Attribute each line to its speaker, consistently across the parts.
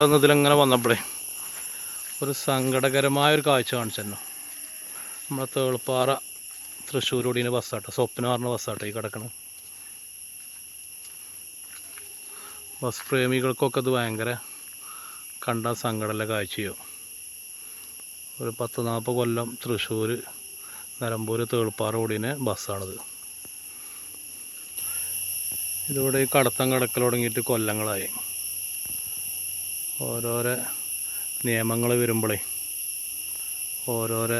Speaker 1: ഇതിലങ്ങനെ വന്നപ്പോഴേ ഒരു സങ്കടകരമായൊരു കാഴ്ച കാണിച്ചിരുന്നു. നമ്മളെ തേൾപ്പാറ തൃശ്ശൂരോടിന് ബസ്സാട്ടോ, സ്വപ്ന പറഞ്ഞ ബസ്സാട്ടോ ഈ കിടക്കണം. ബസ് പ്രേമികൾക്കൊക്കെ അത് ഭയങ്കര കണ്ട സങ്കടമുള്ള കാഴ്ചയോ. ഒരു 10-40 കൊല്ലം തൃശ്ശൂർ നിലമ്പൂർ തേൾപ്പാറ ഓടിന് ബസ്സാണിത്. ഇതിവിടെ ഈ കടത്തം കിടക്കൽ തുടങ്ങിയിട്ട് കൊല്ലങ്ങളായി. ഓരോരോ നിയമങ്ങൾ വരുമ്പോഴേ, ഓരോരോ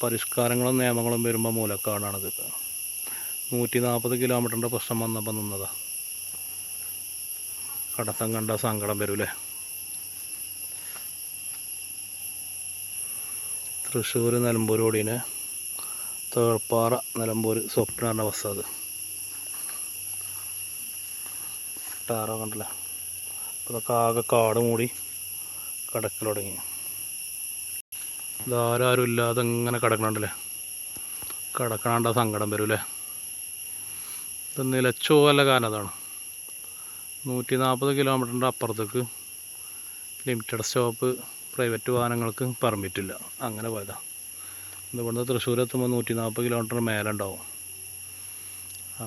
Speaker 1: പരിഷ്കാരങ്ങളും നിയമങ്ങളും വരുമ്പോൾ മൂലക്കാടാണിത്. 140 കിലോമീറ്ററിൻ്റെ പ്രശ്നം വന്നപ്പോൾ നിന്നതാണ്. കടത്തം കണ്ട സങ്കടം വരൂലേ. തൃശ്ശൂർ നിലമ്പൂർ ഓടിന് തേൾപ്പാറ നിലമ്പൂർ സ്വപ്ന പറഞ്ഞ ബസ്. അത് ടാറോ കണ്ടല്ലേ. ഇതൊക്കെ ആകെ കാട് മൂടി കിടക്കൽ തുടങ്ങി. ഇതാരും ഇല്ലാതെ ഇങ്ങനെ കിടക്കണുണ്ടല്ലേ. കിടക്കണണ്ട സങ്കടം വരൂലേ. ഇത് നിലച്ചു പോകല്ല കാരണം അതാണ്. 140 കിലോമീറ്ററിൻ്റെ അപ്പുറത്തേക്ക് ലിമിറ്റഡ് സ്റ്റോപ്പ് പ്രൈവറ്റ് വാഹനങ്ങൾക്ക് പെർമിറ്റില്ല. അങ്ങനെ പോയതാണ്. ഇവിടുന്ന് തൃശ്ശൂർ എത്തുമ്പോൾ 140 കിലോമീറ്റർ മേലെ ഉണ്ടാവും.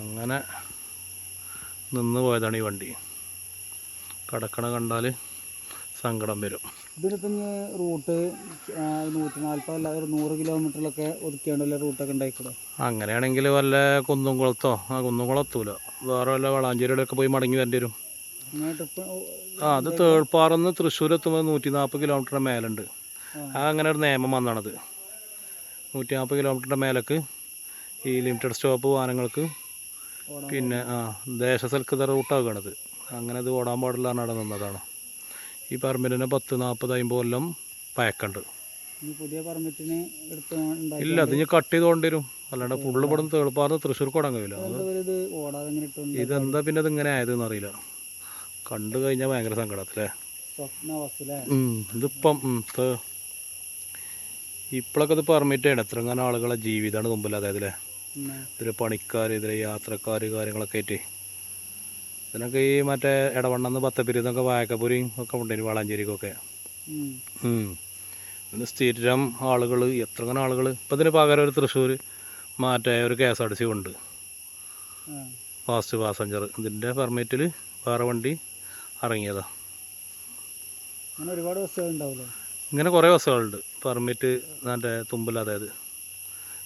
Speaker 1: അങ്ങനെ നിന്ന് പോയതാണ് ഈ വണ്ടി. കിടക്കണ കണ്ടാൽ സങ്കടം വരും.
Speaker 2: ഇതിലിപ്പം റൂട്ട് 140 അല്ലാതെ 100 കിലോമീറ്ററിലൊക്കെ ഒതുക്കിയാണ്ടല്ലേ റൂട്ടൊക്കെ ഉണ്ടായിക്കൂടെ?
Speaker 1: അങ്ങനെയാണെങ്കിൽ വല്ല കുന്നുംകുളത്തോ, കുന്നുംകുളത്തൂല, വേറെ വല്ല വളാഞ്ചേരിയോടൊക്കെ പോയി മടങ്ങി വരേണ്ടി വരും. അത് തേൾപ്പാറന്ന് തൃശ്ശൂർ എത്തുമ്പോൾ 140 കിലോമീറ്ററിൻ്റെ മേലുണ്ട്. അങ്ങനെ ഒരു നിയമം വന്നാണത്. 140 കിലോമീറ്ററിൻ്റെ മേലേക്ക് ഈ ലിമിറ്റഡ് സ്റ്റോപ്പ് വാഹനങ്ങൾക്ക് പിന്നെ ദേശസൽകൃത റൂട്ടാകണത്. അങ്ങനെ ഇത് ഓടാൻ പാടില്ല എന്നാണ് നിന്നതാണ്. ഈ പെർമിറ്റിന് 10-40-50 കൊല്ലം പഴക്കമുണ്ട്.
Speaker 2: പുതിയ പെർമിറ്റിന്
Speaker 1: ഇല്ല, അത് ഇനി കട്ട് ചെയ്തുകൊണ്ട് വരും. അല്ലാണ്ട് ഫുള്ള് ഇവിടെ നിന്ന് തേൾപ്പാറന്ന് തൃശ്ശൂർ കൊടാൻ കഴിയില്ല. ഇതെന്താ പിന്നെ ഇതിങ്ങനെ ആയതെന്ന് അറിയില്ല. കണ്ടു കഴിഞ്ഞാൽ ഭയങ്കര സങ്കടത്തില്ലേ. ഇതിപ്പം ഇപ്പോഴൊക്കെ ഇത് പെർമിറ്റ് ചെയ്യണം. എത്രങ്ങനെ ആളുകളെ ജീവിതമാണ് മുമ്പിൽ. അതായത് അല്ലേ, ഇതിൽ പണിക്കാർ, ഇതിൽ യാത്രക്കാർ, കാര്യങ്ങളൊക്കെ ആയിട്ട് ഇതിനൊക്കെ ഈ മറ്റേ ഇടവണ്ണെന്ന് പത്തപ്പിരിന്നൊക്കെ വായക്കപ്പുരിയും ഒക്കെ ഉണ്ടായിരുന്നു, വളാഞ്ചേരിക്കൊക്കെ. ഇതിന് സ്ഥിരം ആളുകൾ, എത്രങ്ങനെ ആളുകൾ. ഇപ്പം ഇതിന് പകരം ഒരു തൃശ്ശൂർ മറ്റേ ഒരു KSRTC ഉണ്ട്, ഫാസ്റ്റ് പാസഞ്ചർ. ഇതിൻ്റെ പെർമിറ്റിൽ വേറെ വണ്ടി ഇറങ്ങിയതാണ്.
Speaker 2: ഒരുപാട് ബസ്സുകളുണ്ടാവില്ലേ?
Speaker 1: ഇങ്ങനെ കുറേ ബസ്സുകളുണ്ട് പെർമിറ്റ് മറ്റേ തുമ്പിൽ. അതായത്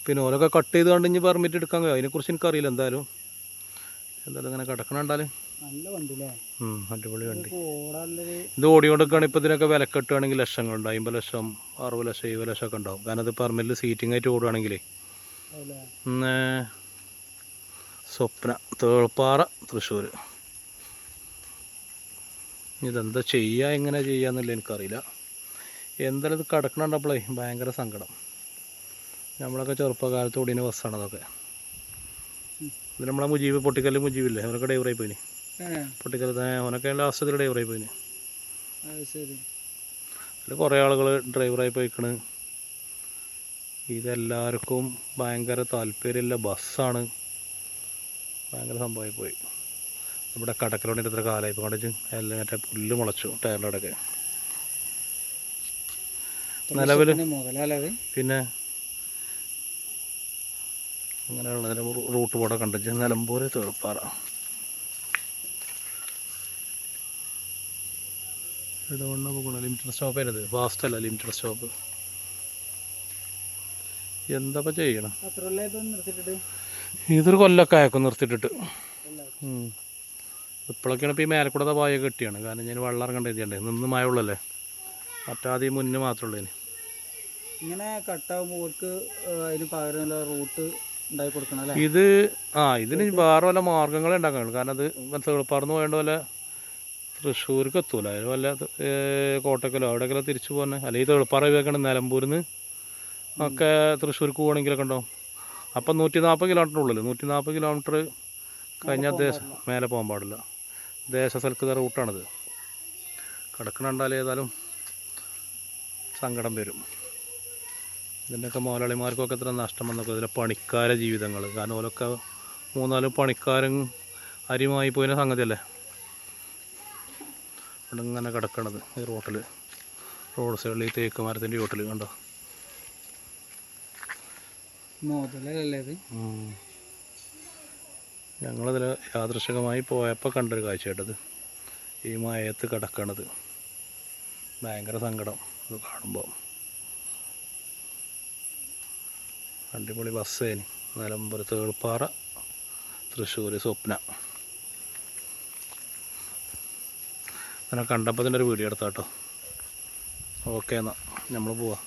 Speaker 1: പിന്നെ ഓരൊക്കെ കട്ട് ചെയ്ത് കണ്ട് ഇനി പെർമിറ്റ് എടുക്കാൻ കഴിയും. അതിനെക്കുറിച്ച് എനിക്കറിയില്ല. എന്തായാലും ഇങ്ങനെ കിടക്കണുണ്ടാൽ അടിപൊളി വണ്ടി. ഇത് ഓടിക്കൊണ്ടിരിക്കുകയാണ്. ഇപ്പോൾ ഇതിനൊക്കെ വില കെട്ടുകയാണെങ്കിൽ ലക്ഷങ്ങളുണ്ട്. 50 ലക്ഷം, 60 ലക്ഷം, 70 ലക്ഷം ഒക്കെ ഉണ്ടാവും. കാരണം ഇത് പെർമിറ്റിൽ സീറ്റിംഗ് ആയിട്ട് ഓടുകയാണെങ്കിലേ. സ്വപ്ന തേൾപ്പാറ തൃശ്ശൂർ. ഇതെന്താ ചെയ്യുക, എങ്ങനെ ചെയ്യാന്നില്ല എനിക്കറിയില്ല. എന്തായാലും ഇത് കിടക്കണുണ്ടപ്പോഴേ ഭയങ്കര സങ്കടം. നമ്മളൊക്കെ ചെറുപ്പകാലത്ത് ഓടിയ ബസ്സാണ് അതൊക്കെ. ഇത് നമ്മളെ മുജീബ്, പൊട്ടിക്കല്ല് മുജീബില്ലേ, അവനൊക്കെ ഡ്രൈവറായി പോയിന്. പൊട്ടിക്കല് അവനൊക്കെ ലാസ്റ്റത്തിൽ ഡ്രൈവറായി പോയിന്. അതിൽ കുറേ ആളുകൾ ഡ്രൈവറായി പോയിക്കണ്. ഇതെല്ലാവർക്കും ഭയങ്കര താല്പര്യമുള്ള ബസ്സാണ്. ഭയങ്കര സംഭവമായി പോയി. ഇവിടെ കടക്കലോണ്ടിട്ട് എത്ര കാലമായി ഇപ്പോൾ കണ്ടിച്ച് എല്ലാം മറ്റേ പുല്ല് മുളച്ചു ടയറിലൂടെയൊക്കെ. നിലവിൽ പിന്നെ അങ്ങനെയുള്ള റൂട്ട് പോടെ കണ്ടിച്ച് നിലമ്പൂർ തേൾപ്പാറ. ഇടവണ്ണ പോകണം. ലിമിറ്റഡ് സ്റ്റോപ്പ് ആയിരുന്നത്, ഫാസ്റ്റ് അല്ല, ലിമിറ്റഡ് സ്റ്റോപ്പ്. എന്താ ചെയ്യണം? ഇതൊരു കൊല്ലമൊക്കെ ആയക്കും നിർത്തിയിട്ടിട്ട്. ഇപ്പോഴൊക്കെയാണ് ഇപ്പോൾ ഈ മേലക്കൂടെ പായ കെട്ടിയാണ്. കാരണം ഞാൻ വെള്ളം ഇറങ്ങേണ്ട എഴുതിയുണ്ട്. നിന്ന് മഴ ഉള്ളല്ലേ, മറ്റാദ്യം മുന്നേ മാത്രമേ ഉള്ളൂ.
Speaker 2: ഇങ്ങനെ കട്ടാകുമ്പോൾ അതിന് പകരം റൂട്ട് ഉണ്ടാക്കി കൊടുക്കണം.
Speaker 1: ഇത് ഇതിന് വേറെ വല്ല മാർഗ്ഗങ്ങളെ ഉണ്ടാക്കാനുള്ളൂ. കാരണം അത് തേൾപ്പാറന്ന് പോയേണ്ട വല്ല തൃശ്ശൂർക്ക് എത്തൂല. അതിന് വല്ല കോട്ടക്കലോ അവിടെയൊക്കെ തിരിച്ചു പോകുന്നത്. അല്ലെങ്കിൽ തേൾപ്പാറ ഉപയോഗിക്കണം. നിലമ്പൂരിൽ നിന്ന് ഒക്കെ തൃശ്ശൂർക്ക് പോകണമെങ്കിലൊക്കെ ഉണ്ടാവും. അപ്പം 140 കിലോമീറ്ററിനുള്ളിൽ, 140 കിലോമീറ്റർ കഴിഞ്ഞാൽ മേലെ പോകാൻ പാടില്ല. ദേശസൽകൃത റൂട്ടാണിത്. കിടക്കണുണ്ടാൽ ഏതായാലും സങ്കടം വരും. ഇതിൻ്റെയൊക്കെ മുതലാളിമാർക്കൊക്കെ എത്ര നഷ്ടം വന്നൊക്കെ. ഇതിലെ പണിക്കാരെ ജീവിതങ്ങൾ. കാരണം ഓരൊക്കെ 3-4 പണിക്കാരും അരിമായി പോയിന സംഗതിയല്ലേ. ഇങ്ങനെ കിടക്കണത് ഈ റോട്ടിൽ, റോഡ് സൈഡിൽ ഈ തേക്ക് മരത്തിൻ്റെ ചോട്ടിൽ കണ്ടോ.
Speaker 2: മുതലല്ലേ ഇത്?
Speaker 1: ഞങ്ങളതിൽ യാദൃശികമായി പോയപ്പോൾ കണ്ടൊരു കാഴ്ചയായിട്ടത്, ഈ മയത്ത് കിടക്കണത്. ഭയങ്കര സങ്കടം ഇത് കാണുമ്പോൾ. അടിപൊളി ബസ്സേന്, നിലമ്പൂർ തേൾപ്പാറ തൃശ്ശൂർ സ്വപ്ന. അങ്ങനെ കണ്ടപ്പോൾ തന്നെ ഒരു വീഡിയോ എടുത്താട്ടോ. ഓക്കെ എന്നാൽ നമ്മൾ പോവാം.